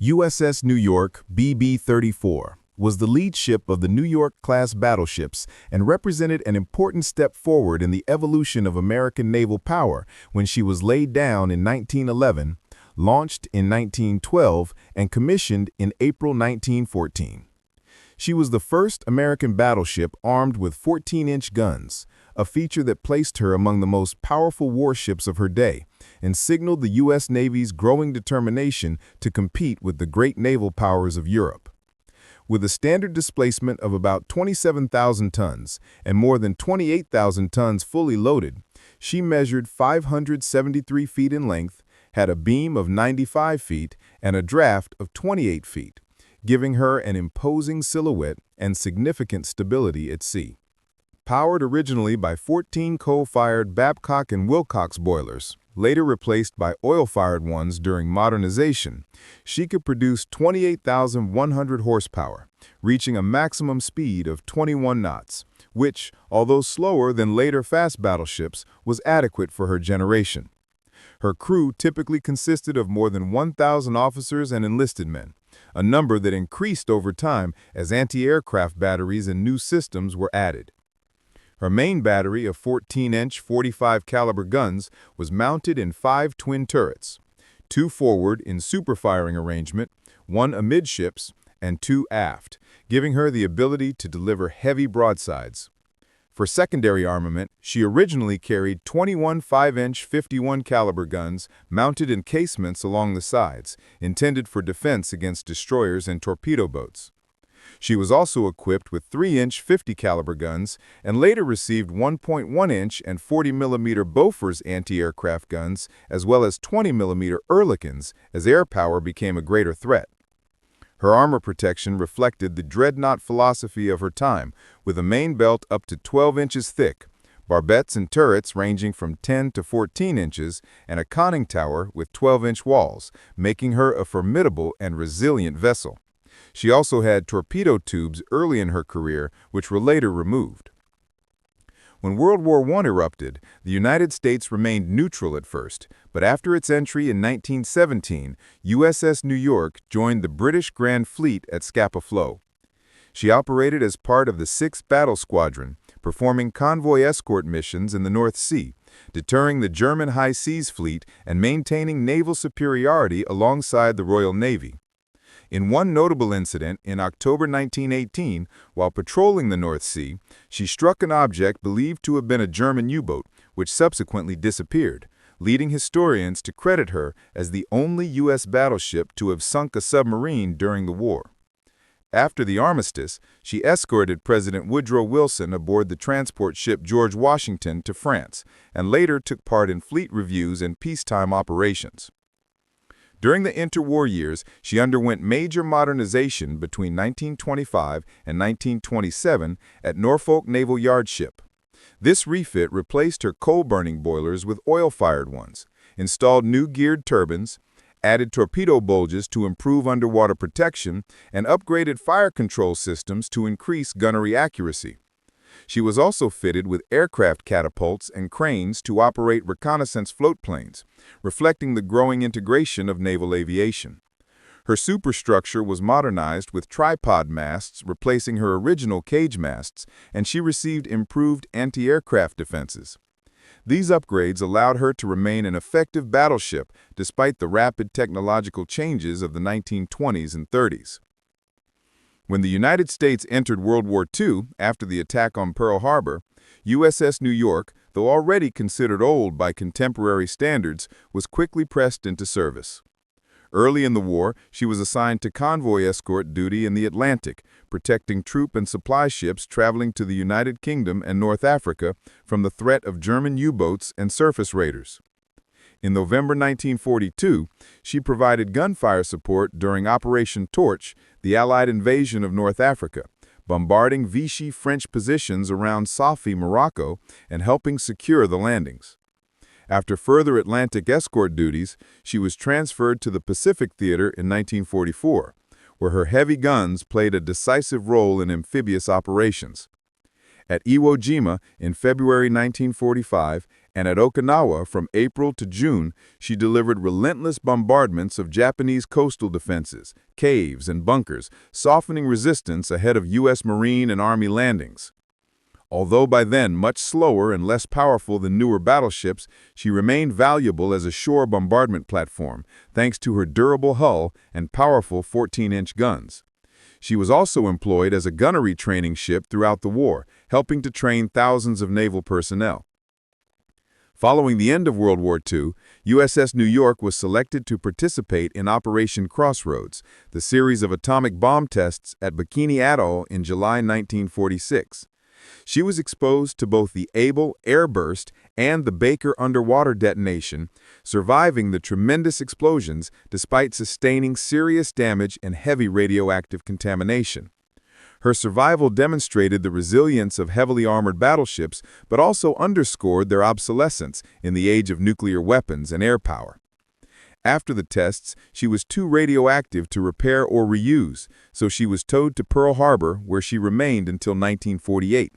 USS New York, BB-34, was the lead ship of the New York-class battleships and represented an important step forward in the evolution of American naval power when she was laid down in 1911, launched in 1912, and commissioned in April 1914. She was the first American battleship armed with 14-inch guns, a feature that placed her among the most powerful warships of her day and signaled the U.S. Navy's growing determination to compete with the great naval powers of Europe. With a standard displacement of about 27,000 tons and more than 28,000 tons fully loaded, she measured 573 feet in length, had a beam of 95 feet, and a draft of 28 feet, giving her an imposing silhouette and significant stability at sea. Powered originally by 14 coal-fired Babcock and Wilcox boilers, later replaced by oil-fired ones during modernization, she could produce 28,100 horsepower, reaching a maximum speed of 21 knots, which, although slower than later fast battleships, was adequate for her generation. Her crew typically consisted of more than 1,000 officers and enlisted men, a number that increased over time as anti-aircraft batteries and new systems were added. Her main battery of 14-inch 45 caliber guns was mounted in 5 twin turrets, 2 forward in super-firing arrangement, 1 amidships, and 2 aft, giving her the ability to deliver heavy broadsides. For secondary armament, she originally carried 21 5-inch 51 caliber guns mounted in casements along the sides, intended for defense against destroyers and torpedo boats. She was also equipped with 3-inch 50 caliber guns and later received 1.1-inch and 40mm Bofors anti-aircraft guns, as well as 20mm Ehrlichens as air power became a greater threat. Her armor protection reflected the dreadnought philosophy of her time, with a main belt up to 12 inches thick, barbettes and turrets ranging from 10 to 14 inches, and a conning tower with 12-inch walls, making her a formidable and resilient vessel. She also had torpedo tubes early in her career, which were later removed. When World War I erupted, the United States remained neutral at first, but after its entry in 1917, USS New York joined the British Grand Fleet at Scapa Flow. She operated as part of the 6th Battle Squadron, performing convoy escort missions in the North Sea, deterring the German High Seas Fleet and maintaining naval superiority alongside the Royal Navy. In one notable incident in October 1918, while patrolling the North Sea, she struck an object believed to have been a German U-boat, which subsequently disappeared, leading historians to credit her as the only U.S. battleship to have sunk a submarine during the war. After the armistice, she escorted President Woodrow Wilson aboard the transport ship George Washington to France, and later took part in fleet reviews and peacetime operations. During the interwar years, she underwent major modernization between 1925 and 1927 at Norfolk Naval Yard ship. This refit replaced her coal-burning boilers with oil-fired ones, installed new geared turbines, added torpedo bulges to improve underwater protection, and upgraded fire control systems to increase gunnery accuracy. She was also fitted with aircraft catapults and cranes to operate reconnaissance float planes, reflecting the growing integration of naval aviation. Her superstructure was modernized with tripod masts replacing her original cage masts, and she received improved anti-aircraft defenses. These upgrades allowed her to remain an effective battleship despite the rapid technological changes of the 1920s and 30s. When the United States entered World War II after the attack on Pearl Harbor, USS New York, though already considered old by contemporary standards, was quickly pressed into service. Early in the war, she was assigned to convoy escort duty in the Atlantic, protecting troop and supply ships traveling to the United Kingdom and North Africa from the threat of German U-boats and surface raiders. In November 1942, she provided gunfire support during Operation Torch, the Allied invasion of North Africa, bombarding Vichy French positions around Safi, Morocco, and helping secure the landings. After further Atlantic escort duties, she was transferred to the Pacific Theater in 1944, where her heavy guns played a decisive role in amphibious operations. At Iwo Jima in February 1945, and at Okinawa from April to June, she delivered relentless bombardments of Japanese coastal defenses, caves, and bunkers, softening resistance ahead of U.S. Marine and Army landings. Although by then much slower and less powerful than newer battleships, she remained valuable as a shore bombardment platform, thanks to her durable hull and powerful 14-inch guns. She was also employed as a gunnery training ship throughout the war, helping to train thousands of naval personnel. Following the end of World War II, USS New York was selected to participate in Operation Crossroads, the series of atomic bomb tests at Bikini Atoll in July 1946. She was exposed to both the Able airburst and the Baker underwater detonation, surviving the tremendous explosions despite sustaining serious damage and heavy radioactive contamination. Her survival demonstrated the resilience of heavily armored battleships, but also underscored their obsolescence in the age of nuclear weapons and air power. After the tests, she was too radioactive to repair or reuse, so she was towed to Pearl Harbor, where she remained until 1948.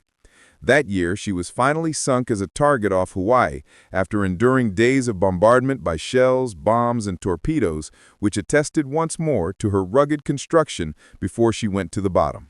That year, she was finally sunk as a target off Hawaii after enduring days of bombardment by shells, bombs, and torpedoes, which attested once more to her rugged construction before she went to the bottom.